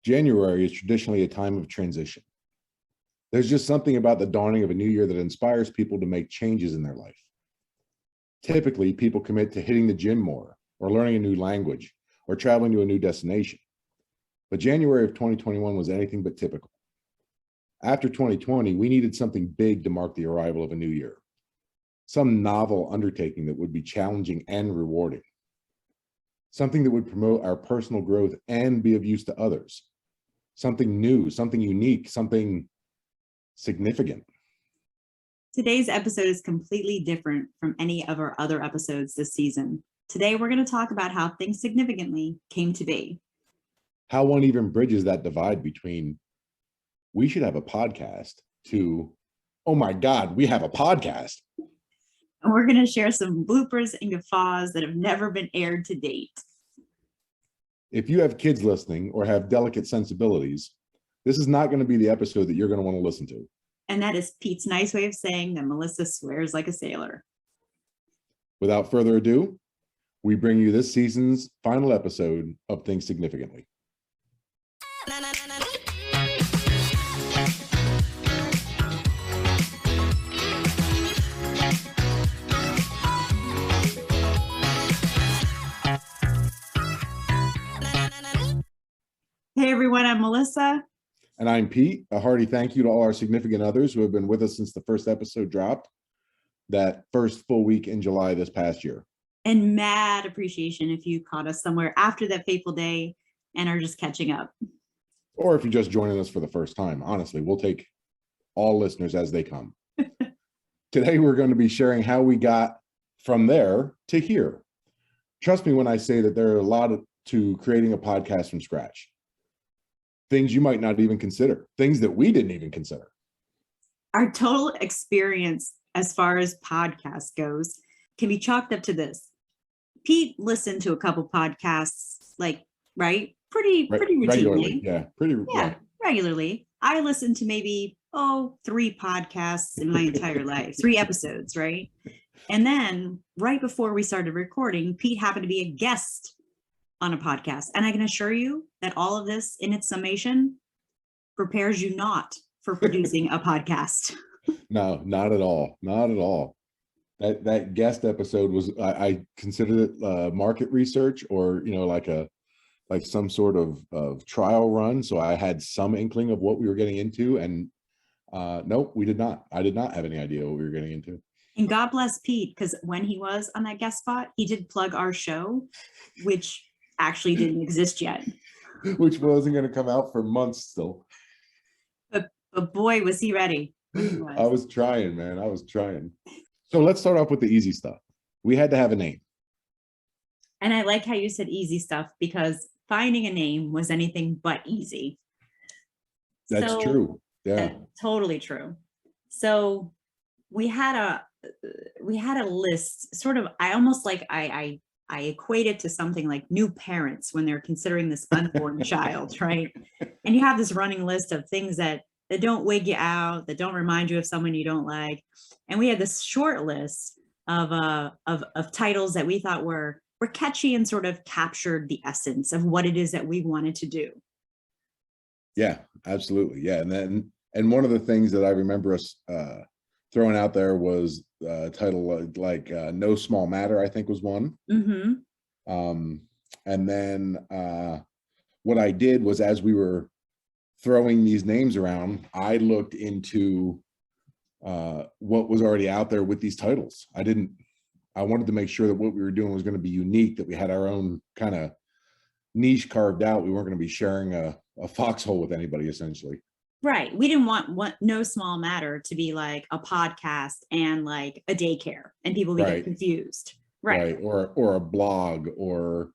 January is traditionally a time of transition. There's just something about the dawning of a new year that inspires people to make changes in their life. Typically, people commit to hitting the gym more, or learning a new language, or traveling to a new destination. But January of 2021 was anything but typical. After 2020, we needed something big to mark the arrival of a new year. Some novel undertaking that would be challenging and rewarding. Something that would promote our personal growth and be of use to others. Something new, something unique, something significant. Today's episode is completely different from any of our other episodes this season. Today, we're going to talk about how Think Significantly came to be. How one even bridges that divide between, we should have a podcast, to, oh my God, we have a podcast. And we're going to share some bloopers and guffaws that have never been aired to date. If you have kids listening or have delicate sensibilities, this is not going to be the episode that you're going to want to listen to. And that is Pete's nice way of saying that Melissa swears like a sailor. Without further ado, we bring you this season's final episode of Think Significantly. Hey everyone, I'm Melissa. And I'm Pete. A hearty thank you to all our significant others who have been with us since the first episode dropped, that first full week in July this past year. And mad appreciation if you caught us somewhere after that fateful day and are just catching up. Or if you're just joining us for the first time. Honestly, we'll take all listeners as they come. Today, we're going to be sharing how we got from there to here. Trust me when I say that there are a lot to creating a podcast from scratch. Things you might not even consider, things that we didn't even consider. Our total experience as far as podcast goes can be chalked up to this. Pete listened to a couple podcasts, pretty routinely. Regularly, yeah. Regularly. I listened to maybe 3 podcasts in my entire life, 3 episodes, right? And then right before we started recording, Pete happened to be a guest on a podcast. And I can assure you that all of this in its summation prepares you not for producing a podcast. No, not at all. Not at all. That guest episode was, I considered it market research, or, like some sort of trial run. So I had some inkling of what we were getting into, and nope, we did not. I did not have any idea what we were getting into. And God bless Pete, because when he was on that guest spot, he did plug our show, which actually didn't exist yet. Which wasn't going to come out for months still. But boy, was he ready. I was trying, man. I was trying. So let's start off with the easy stuff. We had to have a name. And I like how you said easy stuff, because finding a name was anything but easy. That's true. Yeah. Totally true. So we had a list, sort of, I equate it to something like new parents when they're considering this unborn child, right? And you have this running list of things that don't wig you out, that don't remind you of someone you don't like. And we had this short list of titles that we thought were catchy and sort of captured the essence of what it is that we wanted to do. Yeah, absolutely. Yeah. And one of the things that I remember us throwing out there was a title like No Small Matter, I think was one. Mm-hmm. And then what I did was, as we were throwing these names around, I looked into what was already out there with these titles. I wanted to make sure that what we were doing was going to be unique, that we had our own kind of niche carved out. We weren't going to be sharing a foxhole with anybody, essentially. Right. We didn't want No Small Matter to be like a podcast and like a daycare, and people get confused. Right. Or a blog, or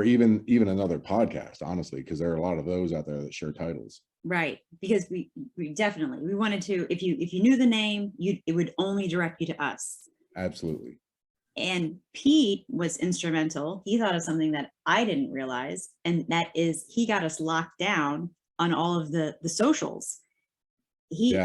even another podcast, honestly, because there are a lot of those out there that share titles. Right. Because we definitely, we wanted to, if you knew the name, it would only direct you to us. Absolutely. And Pete was instrumental. He thought of something that I didn't realize, and that is he got us locked down on all of the socials. He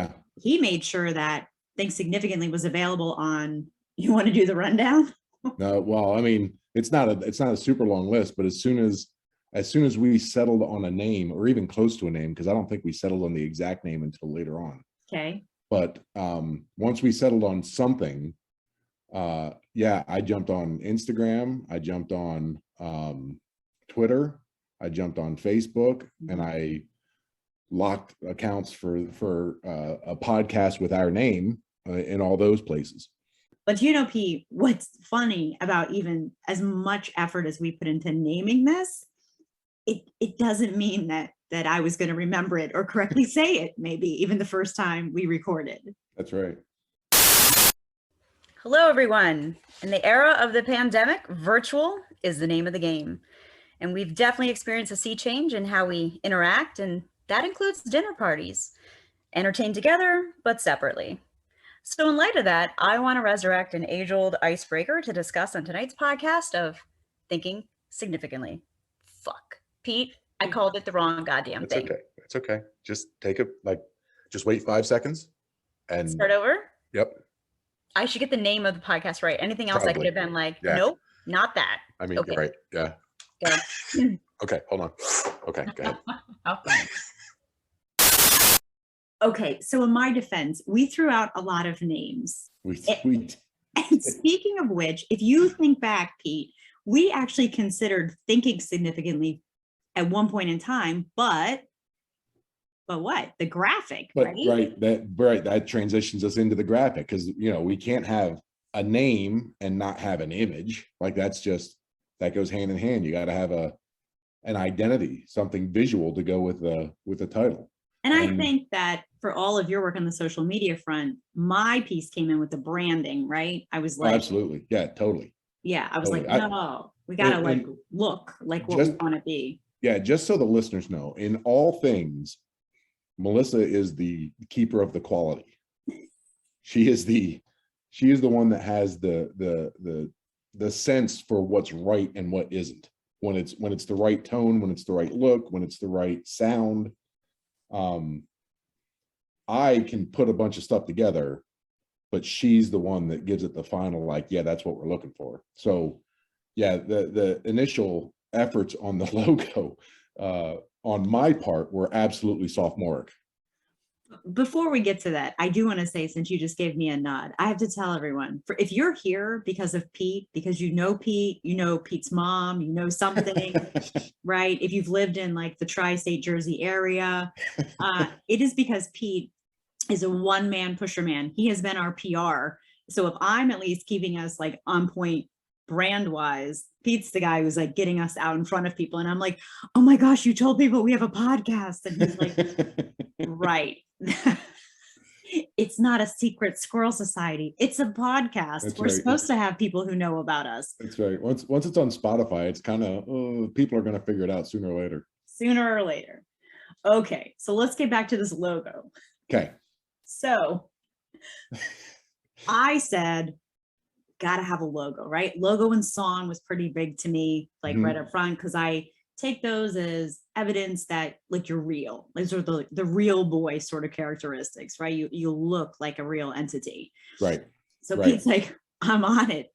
made sure that Think Significantly was available on, you want to do the rundown? No, well, I mean, it's not a super long list, but as soon as as soon as we settled on a name, or even close to a name, because I don't think we settled on the exact name until later on. Okay. But once we settled on something, yeah, I jumped on Instagram, I jumped on Twitter, I jumped on Facebook, and I locked accounts for a podcast with our name in all those places. But you know, Pete, what's funny about even as much effort as we put into naming this, it doesn't mean that I was going to remember it or correctly say it, maybe even the first time we recorded. That's right. Hello, everyone. In the era of the pandemic, virtual is the name of the game. And we've definitely experienced a sea change in how we interact, and that includes dinner parties, entertained together, but separately. So in light of that, I want to resurrect an age-old icebreaker to discuss on tonight's podcast of thinking significantly. Fuck. Pete, I called it the wrong goddamn It's thing. okay. It's okay. Just take it, just wait 5 seconds and Start over? yep. I should get the name of the podcast right. Anything else I could Probably. have been like, Yeah. nope, not that. I mean, Okay. you're right. Yeah. Good. Okay. Hold on. Okay. Go ahead. Okay. Okay, so in my defense, we threw out a lot of names. We And speaking of which, if you think back, Pete, we actually considered thinking significantly at one point in time, but what? The graphic, but right? that transitions us into the graphic, because we can't have a name and not have an image. Like that goes hand in hand. You got to have an identity, something visual to go with the title. And I think that for all of your work on the social media front, my piece came in with the branding, right? I was like, Absolutely. Yeah, totally. yeah, I was Totally. like, no, we gotta and- like look like what we just- want to be. Yeah, just so the listeners know, in all things, Melissa is the keeper of the quality. She is the one that has the sense for what's right and what isn't. When it's the right tone, when it's the right look, when it's the right sound. I can put a bunch of stuff together, but she's the one that gives it the final, like, yeah, that's what we're looking for. So yeah, the initial efforts on the logo on my part were absolutely sophomoric. Before we get to that, I do want to say, since you just gave me a nod, I have to tell everyone, if you're here because of Pete, because you know Pete, you know Pete's mom, you know something, right? If you've lived in like the tri-state Jersey area, it is because Pete is a one-man pusher man. He has been our PR. So if I'm at least keeping us like on point brand-wise, Pete's the guy who's like getting us out in front of people. And I'm like, oh my gosh, you told people we have a podcast. And he's like, right. It's not a secret squirrel society. It's a podcast. That's We're right. supposed to have people who know about us That's right. Once it's on Spotify, it's kind of people are going to figure it out sooner or later. sooner or later. Okay, so let's get back to this logo. Okay. So I said, gotta have a logo, right? Logo and song was pretty big to me, like right up front, because I take those as evidence that like you're real. Those are the real boy sort of characteristics, right? You look like a real entity. Right. So Right. Pete's like, I'm on it.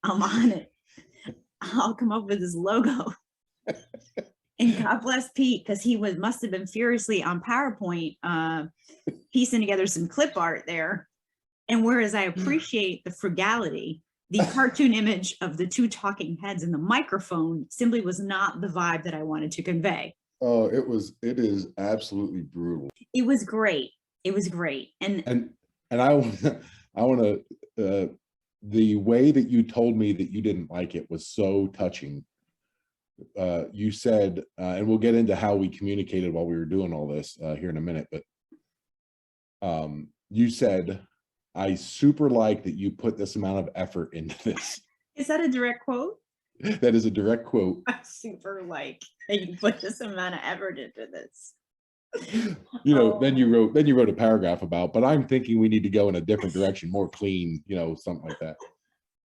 I'll come up with this logo. And God bless Pete, because he must have been furiously on PowerPoint piecing together some clip art there. And whereas I appreciate the frugality, the cartoon image of the two talking heads and the microphone simply was not the vibe that I wanted to convey. Oh, it is absolutely brutal. It was great. It was great. And I want to the way that you told me that you didn't like it was so touching. You said, and we'll get into how we communicated while we were doing all this here in a minute, but you said, I super like that you put this amount of effort into this. is that a direct quote? That is a direct quote. I super like that you put this amount of effort into this. Then you wrote a paragraph about, but I'm thinking we need to go in a different direction, more clean, something like that.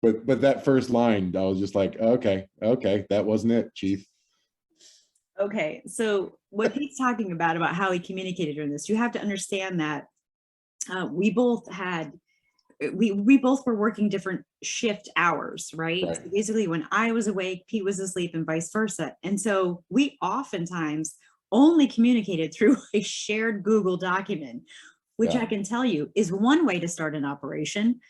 But that first line, I was just like, okay, that wasn't it, Chief. Okay, so what Pete's talking about how he communicated during this, you have to understand that we both had we both were working different shift hours, right? So Right. basically, when I was awake, Pete was asleep, and vice versa. And so we oftentimes only communicated through a shared Google document, which Yeah. I can tell you is one way to start an operation.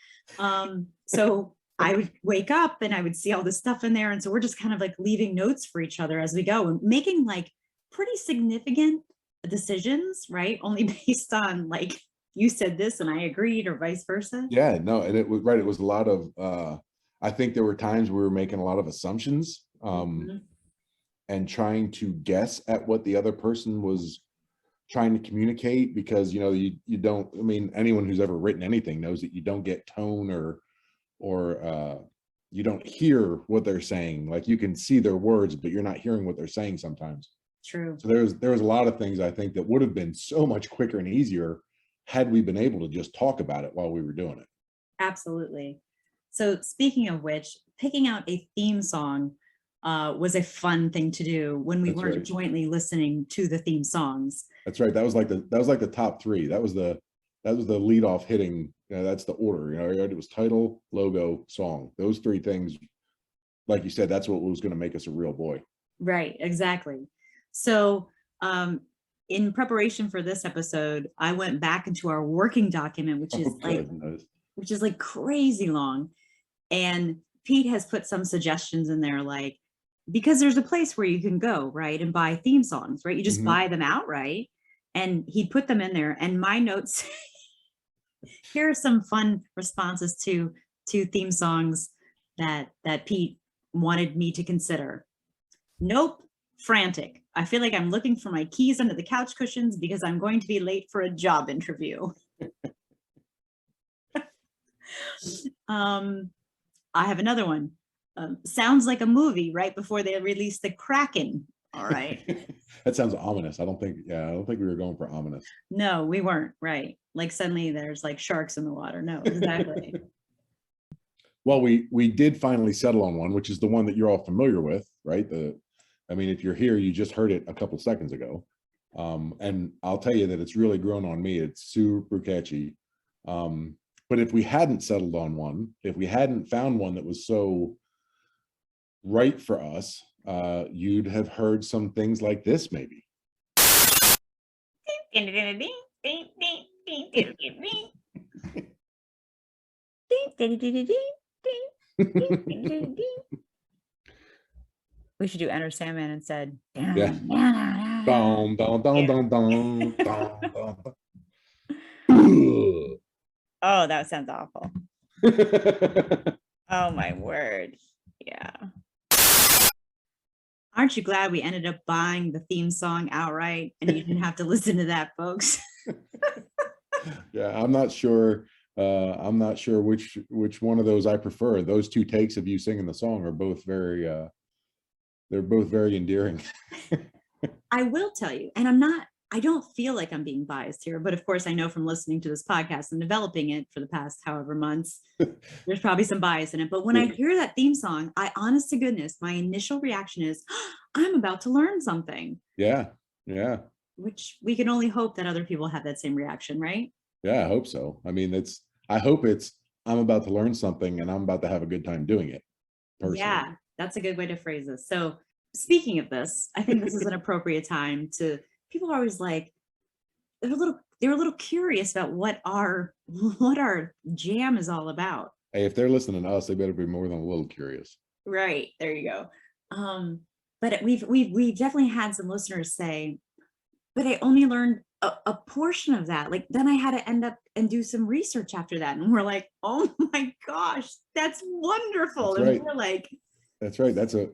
So I would wake up and I would see all this stuff in there. And so we're just kind of like leaving notes for each other as we go and making like pretty significant decisions, right? Only based on like, you said this and I agreed, or vice versa. Yeah, no, and it was right. It was a lot of I think there were times we were making a lot of assumptions Mhm. and trying to guess at what the other person was trying to communicate, because you don't, I mean, anyone who's ever written anything knows that you don't get tone or you don't hear what they're saying. Like, you can see their words, but you're not hearing what they're saying sometimes. True. So there was a lot of things I think that would have been so much quicker and easier had we been able to just talk about it while we were doing it. Absolutely. So speaking of which, picking out a theme song was a fun thing to do when we That's weren't right. jointly listening to the theme songs. That's right. That was like the top three. That was the lead off hitting. That's the order. It was title, logo, song. Those three things, like you said, that's what was going to make us a real boy. Right, exactly. So in preparation for this episode, I went back into our working document, which is like crazy long. And Pete has put some suggestions in there, like, because there's a place where you can go, right, and buy theme songs, right? You just Mhm. buy them outright. And he put them in there. And my notes, here are some fun responses to theme songs that Pete wanted me to consider. Nope, frantic. I feel like I'm looking for my keys under the couch cushions because I'm going to be late for a job interview. I have another one. Sounds like a movie right before they release the Kraken. All right. That sounds ominous. I don't think we were going for ominous. No, we weren't. Right. Like suddenly there's like sharks in the water. No, exactly. Well, we did finally settle on one, which is the one that you're all familiar with, right? I mean, if you're here, you just heard it a couple seconds ago. And I'll tell you that it's really grown on me. It's super catchy. But if we hadn't settled on one, if we hadn't found one that was so right for us, you'd have heard some things like this, maybe. We should do Enter Sandman instead. Yeah. Dum, dum, dum, dum, dum, dum, dum. Oh, that sounds awful. Oh my word. Yeah. Aren't you glad we ended up buying the theme song outright and you didn't have to listen to that, folks? Yeah, I'm not sure which one of those I prefer. Those two takes of you singing the song are both very they're both very endearing. I will tell you, and I don't feel like I'm being biased here, but of course I know from listening to this podcast and developing it for the past however months, there's probably some bias in it. But when I hear that theme song, honest to goodness, my initial reaction is, I'm about to learn something. Yeah. Yeah. Which we can only hope that other people have that same reaction, right? Yeah, I hope so. I mean, I hope I'm about to learn something and I'm about to have a good time doing it. Personally. Yeah, that's a good way to phrase this. So speaking of this, I think this is an appropriate time to, people are always like, they're a little curious about what our jam is all about. Hey, if they're listening to us, they better be more than a little curious. Right, there you go. But we've definitely had some listeners say, but I only learned a portion of that. Like, then I had to end up and do some research after that. And we're like, oh my gosh, that's wonderful. That's and right. we're like, that's right. That's a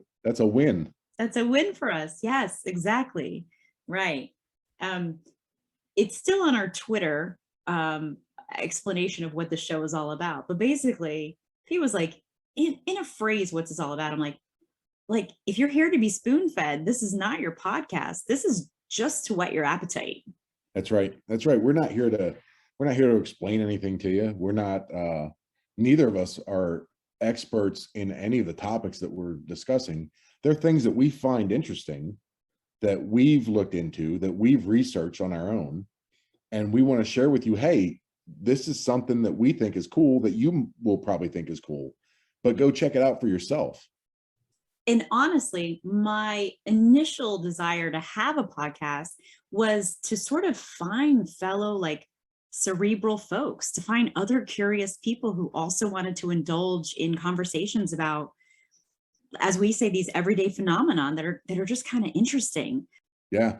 win. That's a win for us. Yes, exactly. Right. It's still on our Twitter explanation of what the show is all about. But basically, he was like, in a phrase, what's this all about? I'm like, if you're here to be spoon fed, this is not your podcast. This is just to whet your appetite. That's right. That's right. We're not here to explain anything to you. We're not, neither of us are experts in any of the topics that we're discussing. They're things that we find interesting, that we've looked into, that we've researched on our own. And we want to share with you, hey, this is something that we think is cool that you will probably think is cool, but go check it out for yourself. And honestly, my initial desire to have a podcast was to sort of find fellow like cerebral folks, to find other curious people who also wanted to indulge in conversations about, as we say, these everyday phenomenon that are just kind of interesting. Yeah.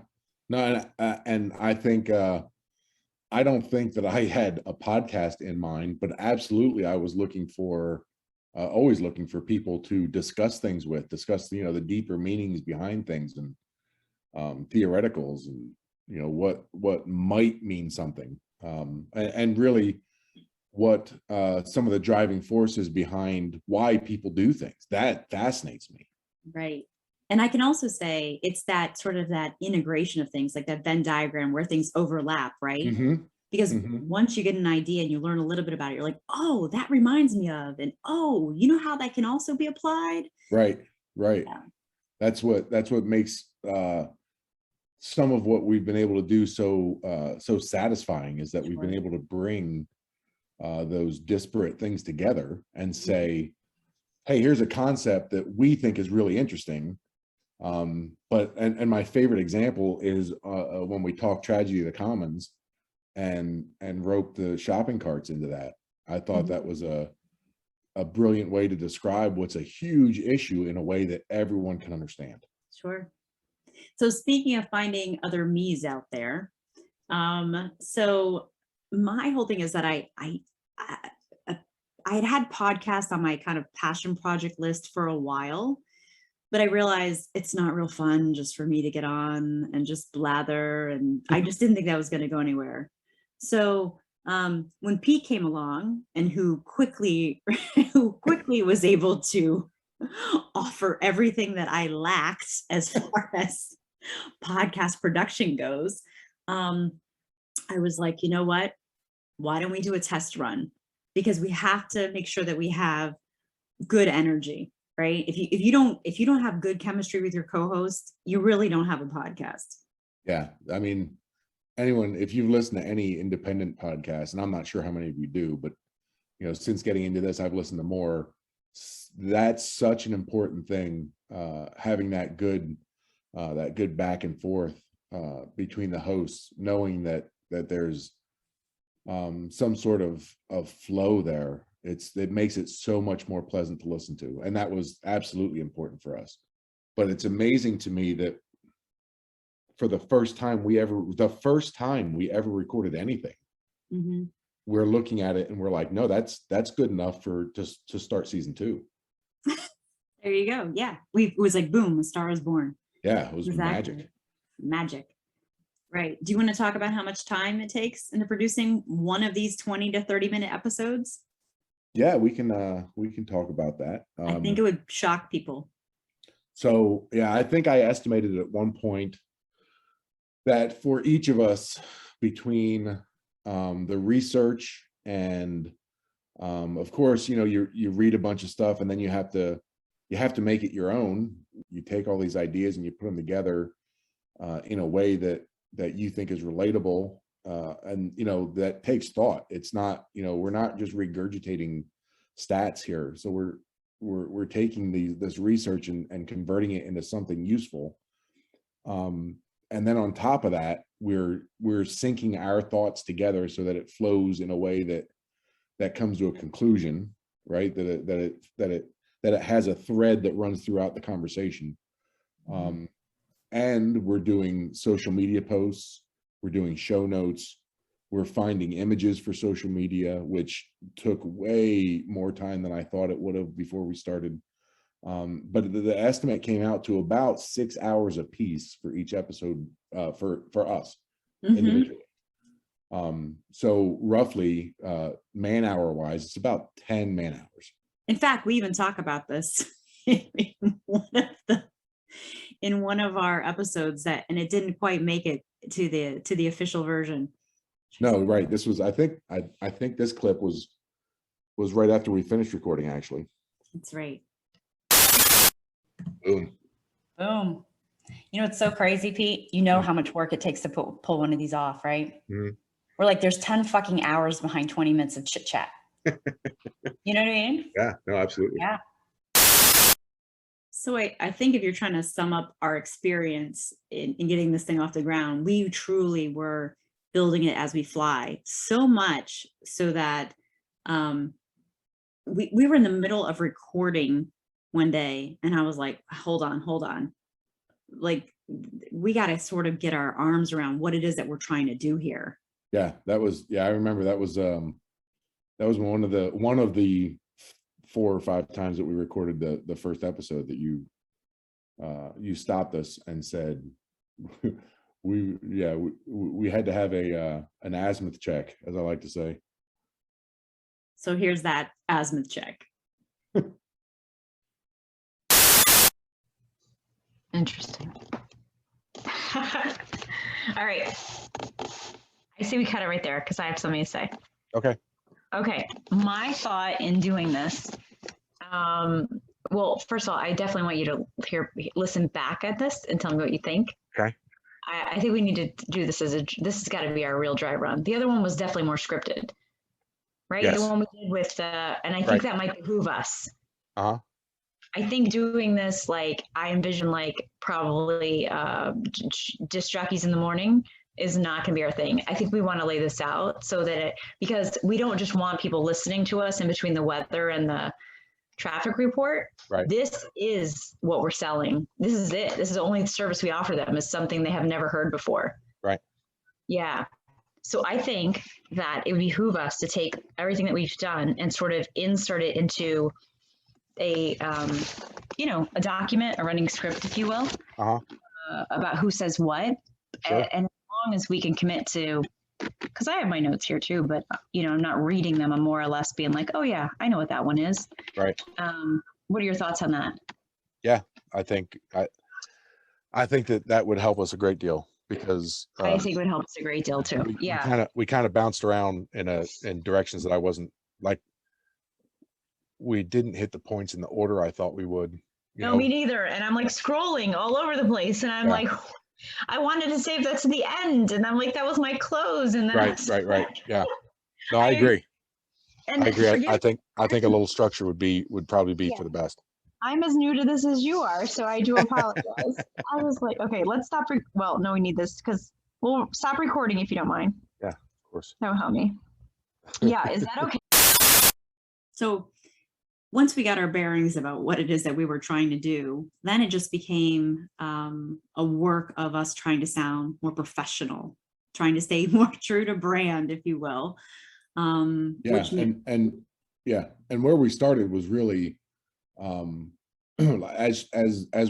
No, and I think I don't think that I had a podcast in mind, but absolutely I was looking for always looking for people to discuss things with, discuss the deeper meanings behind things, and theoreticals, and what might mean something, and really what some of the driving forces behind why people do things. That fascinates me. Right. And I can also say it's that sort of that integration of things, like that Venn diagram where things overlap, right? Mhm, Because mhm. once you get an idea and you learn a little bit about it, you're like, oh, that reminds me of, and oh, you know how that can also be applied? Right, right. Yeah. That's what makes some of what we've been able to do so satisfying, is that we've been Sure. able to bring those disparate things together and say, hey, here's a concept that we think is really interesting. But my favorite example is when we talk tragedy of the commons and rope the shopping carts into that. I thought that was a brilliant way to describe what's a huge issue in a way that everyone can understand. Sure. So speaking of finding other me's out there, so my whole thing is that I had podcasts on my kind of passion project list for a while, but I realized it's not real fun just for me to get on and just blather, and I just didn't think that was going to go anywhere. So when Pete came along, and who quickly was able to offer everything that I lacked as far as podcast production goes, I was like, you know what? Why don't we do a test run? Because we have to make sure that we have good energy, right? If you don't have good chemistry with your co-host, you really don't have a podcast. Yeah, I mean, anyone, if you've listened to any independent podcast, and I'm not sure how many of you do, but since getting into this, I've listened to more. That's such an important thing, having that good back and forth between the hosts, knowing that there's some sort of flow there. It makes it so much more pleasant to listen to, and that was absolutely important for us. But it's amazing to me that for the first time we ever recorded anything, Mhm. we're looking at it and we're like, no, that's good enough to start season 2. There you go. Yeah, it was like boom, a star is born. Yeah, it was Exactly. magic. Right. Do you want to talk about how much time it takes into producing one of these 20 to 30-minute episodes? Yeah, we can talk about that. I think it would shock people. So yeah, I think I estimated at one point that for each of us, between the research and of course, you read a bunch of stuff, and then you have to make it your own. You take all these ideas and you put them together in a way that you think is relatable, and that takes thought. It's not, we're not just regurgitating stats here. So we're taking this research and converting it into something useful. And then on top of that, we're syncing our thoughts together so that it flows in a way that comes to a conclusion, right? That it has a thread that runs throughout the conversation. And we're doing social media posts, we're doing show notes, we're finding images for social media, which took way more time than I thought it would have before we started. But the estimate came out to about 6 hours a piece for each episode, for us individually. So roughly, man hour wise, it's about 10 man hours. In fact, we even talk about this in one of our episodes, and it didn't quite make it to the official version. No, right. This was, I think this clip was right after we finished recording, actually. That's right. Boom. Boom. It's so crazy, Pete. You know how much work it takes to pull one of these off, right? Mhm. We're like, there's 10 fucking hours behind 20 minutes of chit chat. You know what I mean? Yeah, no, absolutely. Yeah. So I think if you're trying to sum up our experience in getting this thing off the ground, we truly were building it as we fly, so much so that we were in the middle of recording one day, and I was like, hold on. Like, we got to sort of get our arms around what it is that we're trying to do here. Yeah, I remember that was one of the 4 or 5 times that we recorded the first episode that you stopped us and said we had to have an azimuth check, as I like to say. So here's that azimuth check. Interesting. All right. I see we cut it right there because I have something to say. Okay. Okay. My thought in doing this, well, first of all, I definitely want you to listen back at this and tell me what you think. Okay. I think we need to do this this has got to be our real dry run. The other one was definitely more scripted, right? Yes. The one we did with, and I think Right. that might behoove us. Uh-huh. I think doing this, like, I envision like probably disc jockeys in the morning is not going to be our thing. I think we want to lay this out so that because we don't just want people listening to us in between the weather and the traffic report. Right. This is what we're selling. This is it. This is the only service we offer them, is something they have never heard before. Right. Yeah. So I think that it would behoove us to take everything that we've done and sort of insert it into a a document, a running script, if you will, Uh-huh. about who says what. Sure. And as long as we can commit to, because I have my notes here too, but I'm not reading them. I'm more or less being like, oh yeah, I know what that one is. Right. What are your thoughts on that? I think that would help us a great deal because I think it would help us a great deal too. Yeah. we kind of bounced around in directions that I wasn't like. We didn't hit the points in the order I thought we would. No, me neither. And I'm like scrolling all over the place, and I'm like, I wanted to save that to the end, and I'm like, that was my close, and then right. Yeah. No, I agree. And I agree. I think a little structure would probably be for the best. I'm as new to this as you are, so I do apologize. I was like, okay, let's stop. Well, no, we need this because we'll stop recording if you don't mind. Yeah, of course. That will help me. Yeah, is that okay? So once we got our bearings about what it is that we were trying to do, then it just became a work of us trying to sound more professional, trying to stay more true to brand, if you will. And where we started was really as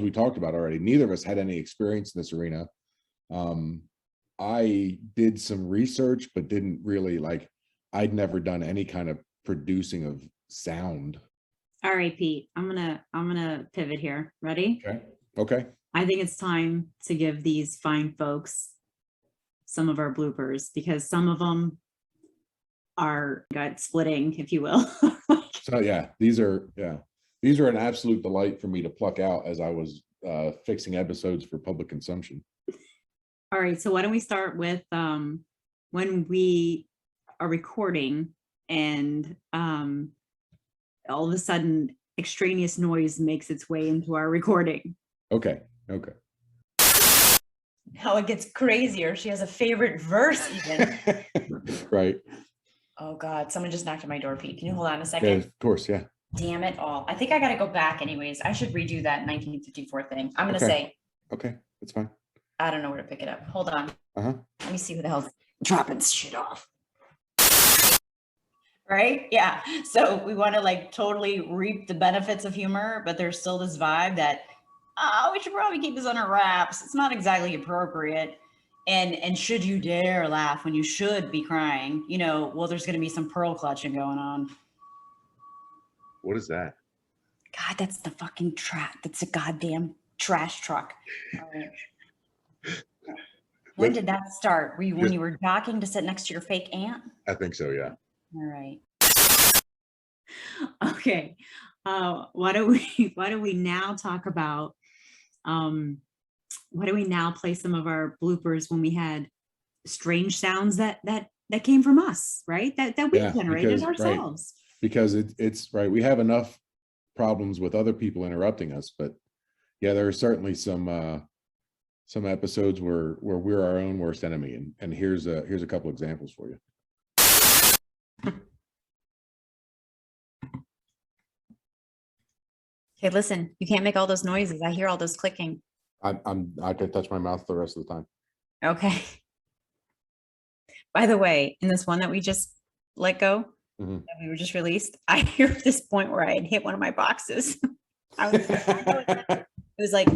we talked about already, neither of us had any experience in this arena. I did some research, but didn't really I'd never done any kind of producing of sound. All right, Pete, I'm gonna pivot here. Ready? Okay. I think it's time to give these fine folks some of our bloopers, because some of them are gut splitting, if you will. So these are an absolute delight for me to pluck out as I was fixing episodes for public consumption. All right, so why don't we start with when we are recording and all of a sudden extraneous noise makes its way into our recording. Okay. How it gets crazier. She has a favorite verse even. Right. Oh God, someone just knocked on my door, Pete. Can you hold on a Yeah, second? of course. Yeah. Damn it all. I think I gotta go back anyways. I should redo that 1954 thing. I'm gonna Okay. say, Okay. That's fine. I don't know where to pick it up. Hold on. Uh-huh. Let me see who the hell's dropping shit off. Right? Yeah. So we want to totally reap the benefits of humor, but there's still this vibe that, we should probably keep this under wraps. It's not exactly appropriate. And should you dare laugh when you should be crying, there's going to be some pearl clutching going on. What is that? God, that's the fucking that's a goddamn trash truck. All right. When did that start? Were you when you were docking to sit next to your fake aunt? I think so. Yeah. All right. Okay. Why do we now talk about why do we now play some of our bloopers when we had strange sounds that that came from us, right? That we Yeah, generated because- right. ourselves. Because it's right. We have enough problems with other people interrupting us, but yeah, there are certainly some episodes where we're our own worst enemy. And here's a couple examples for you. Okay, listen, you can't make all those noises. I hear all those clicking. I could touch my mouth the rest of the time. Okay. By the way, in this one that we just let go, Mhm. that we were just released, I hear this point where I had hit one of my boxes. I was, it was like,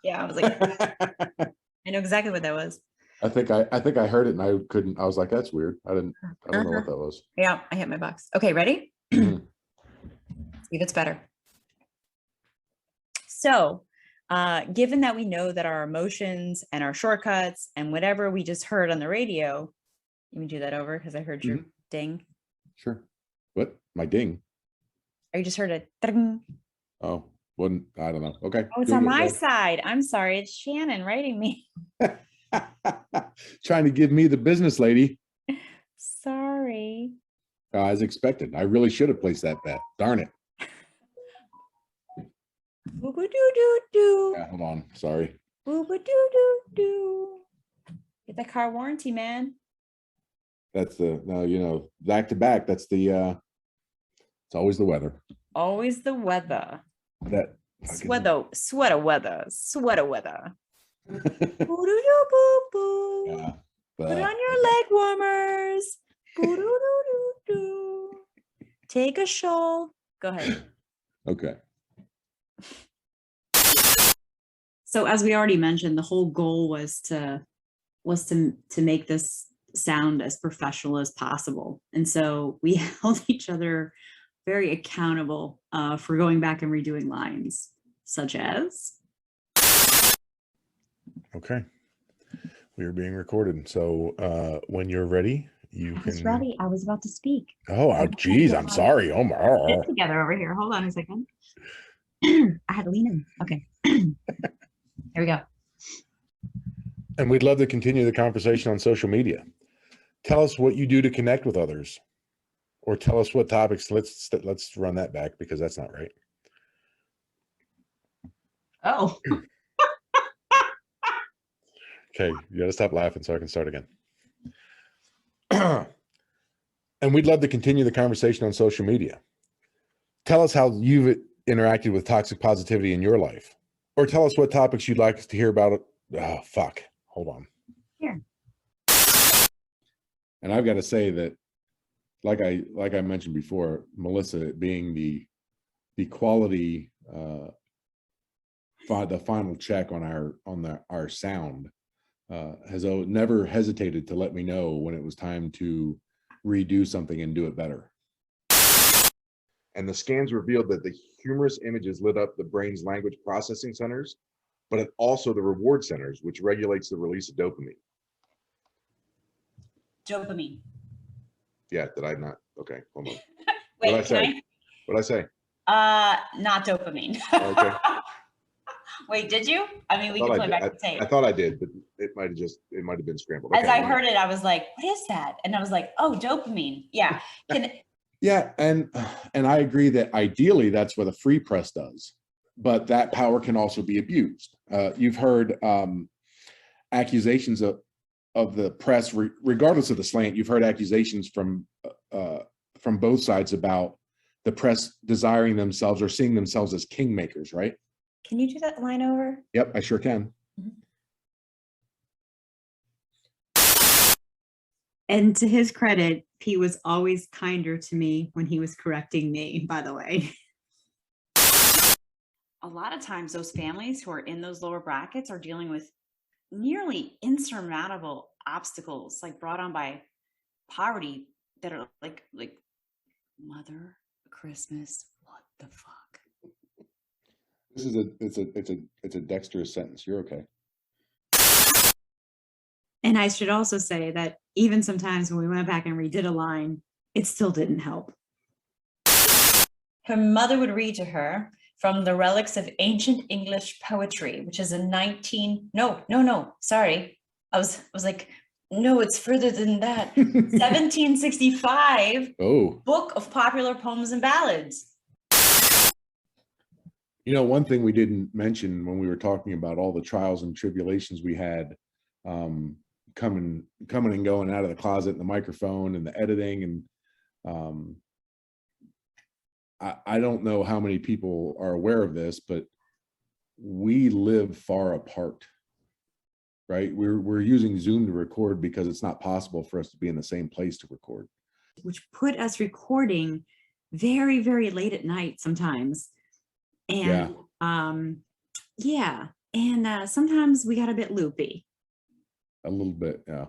yeah, I was like, I know exactly what that was. I think I heard it and I was like, that's weird. I don't know what that was. Yeah, I hit my box. Okay, ready? Mhm. See if it's better. So, given that we know that our emotions and our shortcuts and whatever we just heard on the radio, let me do that over because I heard your ding. Sure. What? My ding. Or you just heard a ding. Oh, I don't know. Okay. Oh, it's do on it, my go. side. I'm sorry. It's Shannon writing me. Trying to give me the business, lady. Sorry. As expected. I really should have placed that bet. Darn it. Boo boo doo doo doo. Yeah, hold on. Sorry. Boo boo doo doo doo. Get that car warranty, man. That's back to back. That's it's always the weather. Always the weather. That Sweater weather. yeah, Boo doo doo boo boo. Put but- on your leg warmers. Boo doo doo doo doo. Take a shawl. Go ahead. okay. So as we already mentioned, the whole goal was to make this sound as professional as possible. And so we held each other very accountable for going back and redoing lines, such as. Okay. We are being recorded. So when you're ready, you can. I was about to speak. Oh, geez, I'm sorry. Oh my. Get together over here. Hold on a second. I had to lean in. Okay. Here we go. And we'd love to continue the conversation on social media. Tell us what you do to connect with others, or tell us what topics. Let's run that back because that's not right. Oh. Okay, you got to stop laughing so I can start again. And we'd love to continue the conversation on social media. Tell us how you've interacted with toxic positivity in your life, or tell us what topics you'd like us to hear about. Oh, fuck. Hold on. Here. And I've got to say that, like I mentioned before, Melissa being the quality, the final check on our sound, has never hesitated to let me know when it was time to redo something and do it better. And the scans revealed that the humorous images lit up the brain's language processing centers, but it also the reward centers, which regulates the release of dopamine. Dopamine. Yeah, did I not? Okay, hold on. Wait, What'd I say? can What'd I say? I? Not dopamine. Okay. Wait, did you? I mean, we Thought can I play did. back the tape. I thought I did, but it might have been scrambled. As Okay, I well, heard it, I was like, what is that? And I was like, oh, dopamine. Yeah. Yeah, and I agree that ideally that's what a free press does, but that power can also be abused. You've heard accusations of the press, regardless of the slant. You've heard accusations from both sides about the press desiring themselves or seeing themselves as kingmakers, right? Can you do that line over? Yep, I sure can. And to his credit, he was always kinder to me when he was correcting me, by the way. A lot of times those families who are in those lower brackets are dealing with nearly insurmountable obstacles like brought on by poverty that are like Mother Christmas, what the fuck? This is it's a dexterous sentence. You're okay. And I should also say that even sometimes when we went back and redid a line, it still didn't help. Her mother would read to her from the Relics of Ancient English Poetry, which is a sorry. I was like, No, it's further than that. 1765, Oh, Book of Popular Poems and Ballads. one thing we didn't mention when we were talking about all the trials and tribulations we had, coming and going out of the closet and the microphone and the editing, and I don't know how many people are aware of this, but we live far apart, right? We're using Zoom to record because it's not possible for us to be in the same place to record. Which put us recording very, very late at night sometimes. And sometimes we got a bit loopy. A little bit, yeah.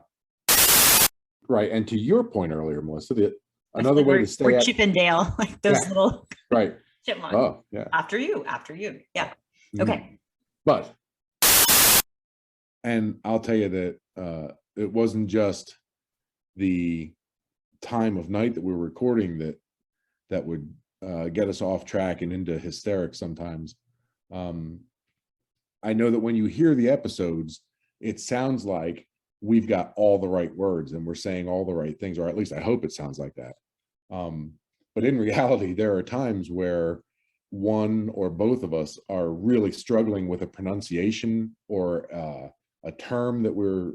Right, and to your point earlier, Melissa, another way to stay we're at Chippendale, like those Yeah. little right. chipmunks. Oh, yeah. After you. Yeah. Okay. But, and I'll tell you that it wasn't just the time of night that we were recording that would get us off track and into hysterics sometimes. I know that when you hear the episodes, it sounds like we've got all the right words and we're saying all the right things, or at least I hope it sounds like that. But in reality, there are times where one or both of us are really struggling with a pronunciation or a term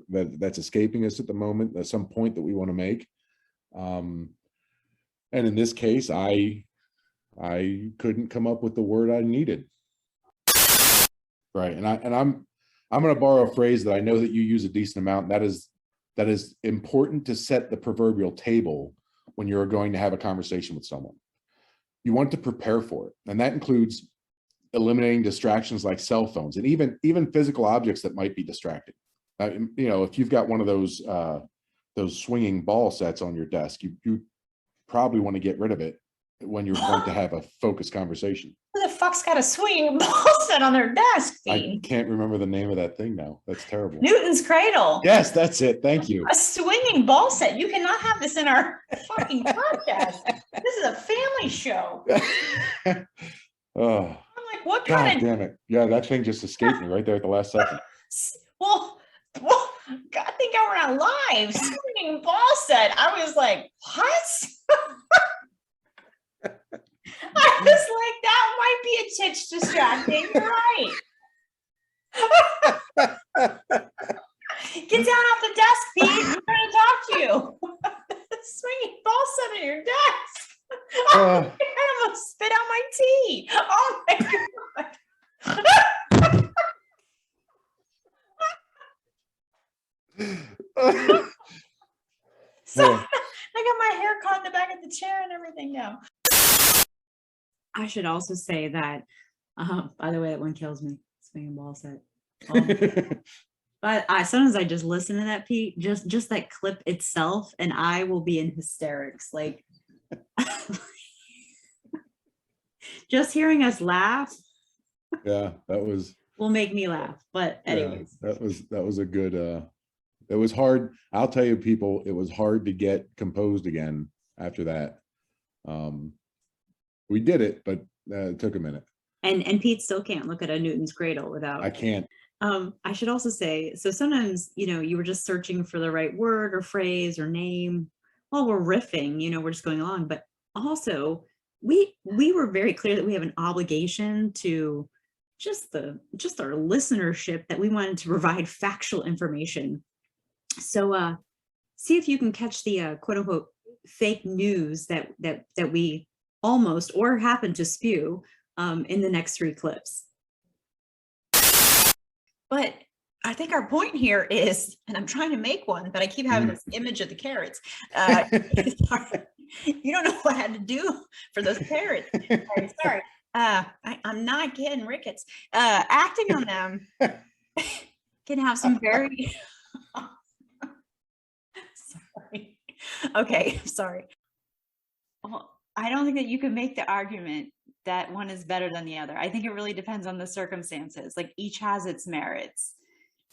that's escaping us at the moment, at some point that we want to make. And in this case, I couldn't come up with the word I needed. Right, and I'm going to borrow a phrase that I know that you use a decent amount. That is important to set the proverbial table when you're going to have a conversation with someone. You want to prepare for it, and that includes eliminating distractions like cell phones and even physical objects that might be distracting. If you've got one of those swinging ball sets on your desk, you probably want to get rid of it when you're going to have a focused conversation. Who the fuck's got a swinging ball set on their desk, I Dean? can't remember the name of that thing now. That's terrible. Newton's Cradle. Yes, that's it. Thank you. A swinging ball set. You cannot have this in our fucking podcast. This is a family show. Oh, I'm like, what God kind of damn it. Yeah, that thing just escaped me right there at the last second. well, God, think I were on live swinging ball set. I was like, what? I was like, that might be a titch distracting. You're right. Get down off the desk, Pete. I'm trying to talk to you. Swinging ball set on your desk. I almost spit out my tea. Oh my God. So I got my hair caught in the back of the chair and everything now. I should also say that, by the way, that one kills me. Swinging ball set. But sometimes I just listen to that, Pete, just that clip itself, and I will be in hysterics. Like, just hearing us laugh. Yeah, will make me laugh. But anyways, yeah, that was a good. It was hard. I'll tell you, people, it was hard to get composed again after that. We did it, but it took a minute. And Pete still can't look at a Newton's Cradle without. I can't. I should also say, so sometimes, you were just searching for the right word or phrase or name while we're riffing, we're just going along. But also, we were very clear that we have an obligation to just our listenership, that we wanted to provide factual information. So see if you can catch the quote unquote fake news that we almost or happen to spew in the next 3 clips. But I think our point here is, and I'm trying to make one, but I keep having this image of the carrots. You don't know what I had to do for those carrots. Sorry. I'm not getting rickets. Acting on them can have some very... Sorry. Okay, sorry. Well, I don't think that you can make the argument that one is better than the other. I think it really depends on the circumstances. Like, each has its merits.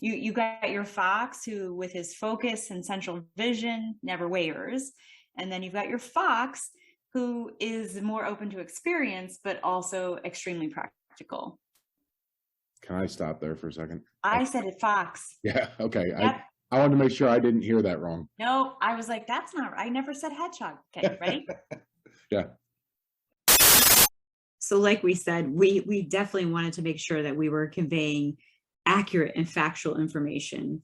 You got your fox who, with his focus and central vision, never wavers. And then you've got your fox who is more open to experience, but also extremely practical. Can I stop there for a second? I said it, fox. Yeah. Okay. Yep. I wanted to make sure I didn't hear that wrong. No, I was like, that's not, I never said hedgehog. Okay, ready? Yeah. So like we said, we definitely wanted to make sure that we were conveying accurate and factual information,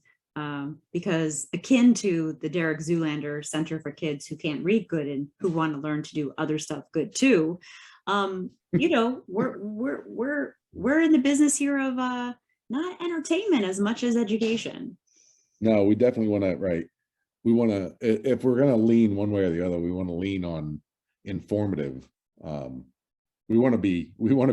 because akin to the Derek Zoolander Center for Kids Who Can't Read Good and who want to learn to do other stuff good too, you know, we're in the business here of not entertainment as much as education. No, we definitely want to, right. We want to, if we're going to lean one way or the other, we want to lean on informative. We want to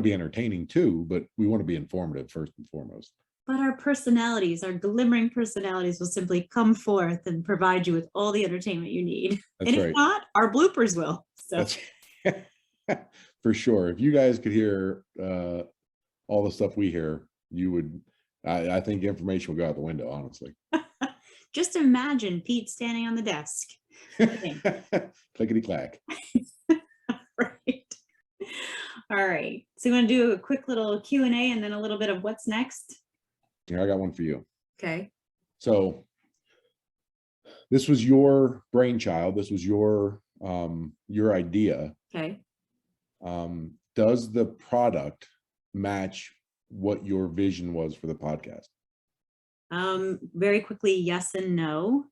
be entertaining too, but we want to be informative first and foremost. But our personalities, our glimmering personalities will simply come forth and provide you with all the entertainment you need. That's And if right. not, our bloopers will. So That's for sure. If you guys could hear all the stuff we hear, you would, I think information would go out the window, honestly. just imagine Pete standing on the desk. Clickety clack. Right. All right. So you want to do a quick little Q&A and then a little bit of what's next? Here, I got one for you. Okay. So this was your brainchild. This was your idea. Okay. Does the product match what your vision was for the podcast? Very quickly, yes and no.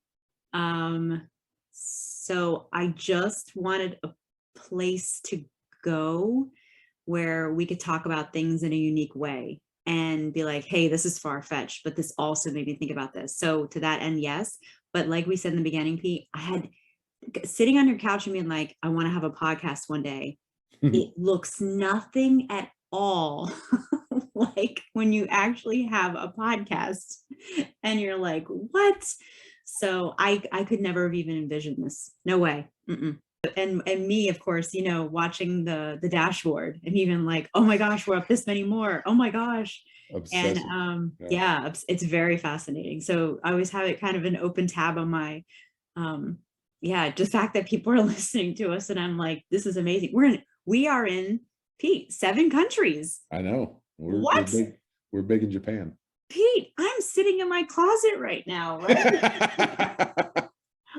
So I just wanted a place to go where we could talk about things in a unique way and be like, hey, this is far-fetched, but this also made me think about this. So to that end, yes. But like we said in the beginning, Pete, I had sitting on your couch and being like, I want to have a podcast one day. It looks nothing at all like when you actually have a podcast and you're like, what? So I could never have even envisioned this. No way. Mm-mm. And me, of course, you know, watching the dashboard and even like, oh my gosh, we're up this many more. Oh my gosh. Obsessive. And yeah, it's very fascinating. So I always have it kind of an open tab on my, yeah, the fact that people are listening to us and I'm like, this is amazing. We are in, Pete, 7 countries. I know. What? We're big in Japan. Pete, I'm sitting in my closet right now, right?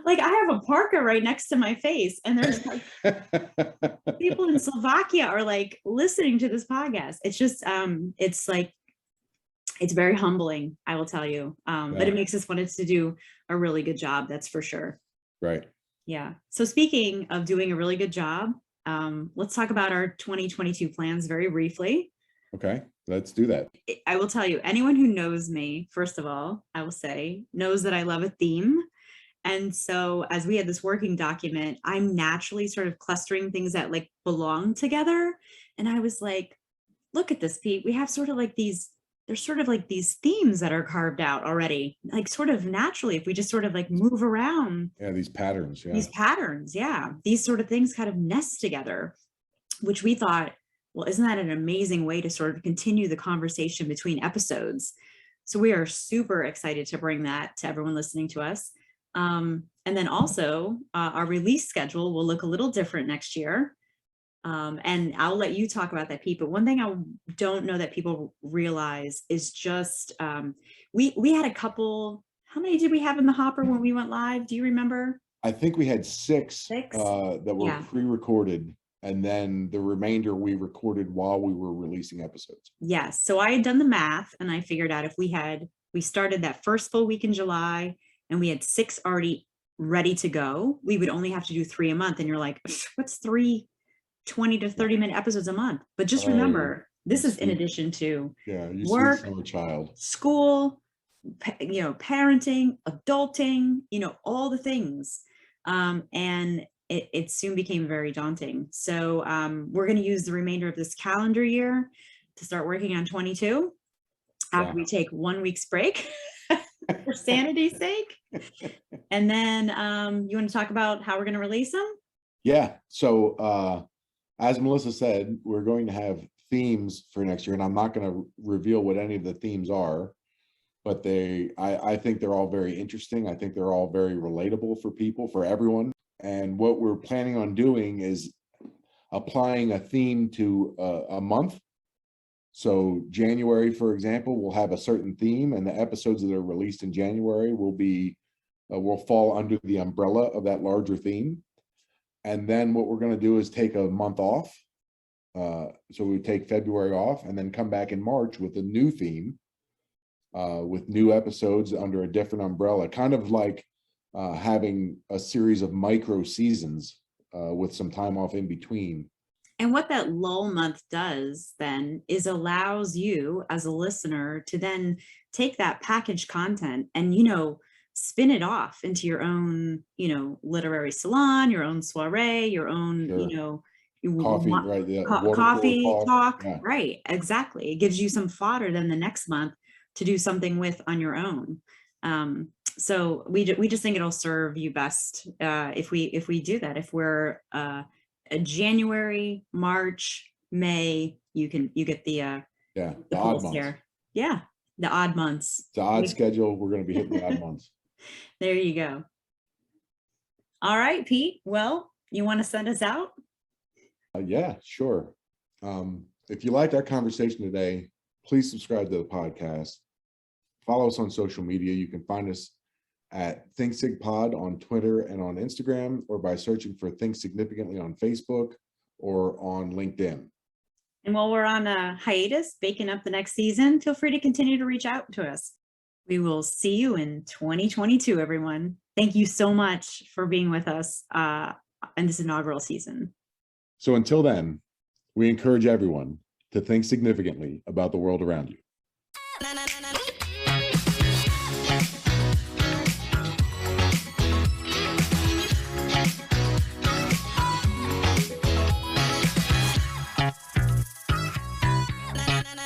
Like I have a parka right next to my face and there's like people in Slovakia are like listening to this podcast. It's just, it's like, it's very humbling, I will tell you. But it makes us want us to do a really good job. That's for sure. Right. Yeah. So speaking of doing a really good job, let's talk about our 2022 plans very briefly. Okay, let's do that. I will tell you, anyone who knows me, first of all, I will say, knows that I love a theme. And so as we had this working document, I'm naturally sort of clustering things that like belong together. And I was like, look at this, Pete, we have sort of like these, there's sort of like these themes that are carved out already, like sort of naturally, if we just sort of like move around. Yeah, these patterns. Yeah. These patterns, yeah. These sort of things kind of nest together, which we thought, well, isn't that an amazing way to sort of continue the conversation between episodes? So we are super excited to bring that to everyone listening to us. And then also our release schedule will look a little different next year. And I'll let you talk about that, Pete. But one thing I don't know that people realize is just we had a couple. How many did we have in the hopper when we went live? Do you remember? I think we had six that were Yeah. pre-recorded, and then the remainder we recorded while we were releasing episodes. Yes. So I had done the math and I figured out if we started that first full week in July and we had 6 already ready to go, we would only have to do 3 a month. And you're like, what's 3 20 to 30 minute episodes a month? But just remember, this is in addition to you work, sweet summer child, school, parenting, adulting, all the things. And it soon became very daunting. So we're going to use the remainder of this calendar year to start working on 22 after we take 1 week's break for sanity's sake. And then you want to talk about how we're going to release them? Yeah. So as Melissa said, we're going to have themes for next year, and I'm not going to reveal what any of the themes are, but I think they're all very interesting. I think they're all very relatable for people, for everyone. And what we're planning on doing is applying a theme to a month So January, for example, will have a certain theme, and the episodes that are released in January will fall under the umbrella of that larger theme. And then what we're going to do is take a month off. So we take February off and then come back in March with a new theme, with new episodes under a different umbrella, kind of like having a series of micro seasons with some time off in between. And what that lull month does then is allows you as a listener to then take that packaged content and, spin it off into your own, literary salon, your own soiree, your own, Sure. you Coffee, want- right? The water cooler coffee talk, yeah. right? Exactly. It gives you some fodder then the next month to do something with on your own. So we just think it'll serve you best if we do that. If we're a January, March, May, you get the Yeah, the the odd pulse months. here. Yeah, the odd months. It's an odd We- schedule. We're going to be hitting the odd months. There you go. All right, Pete. Well, you want to send us out? Yeah, sure. If you liked our conversation today, please subscribe to the podcast. Follow us on social media. You can find us at ThinkSigPod on Twitter and on Instagram, or by searching for Think Significantly on Facebook or on LinkedIn. And while we're on a hiatus, baking up the next season, feel free to continue to reach out to us. We will see you in 2022, everyone. Thank you so much for being with us in this inaugural season. So until then, we encourage everyone to think significantly about the world around you.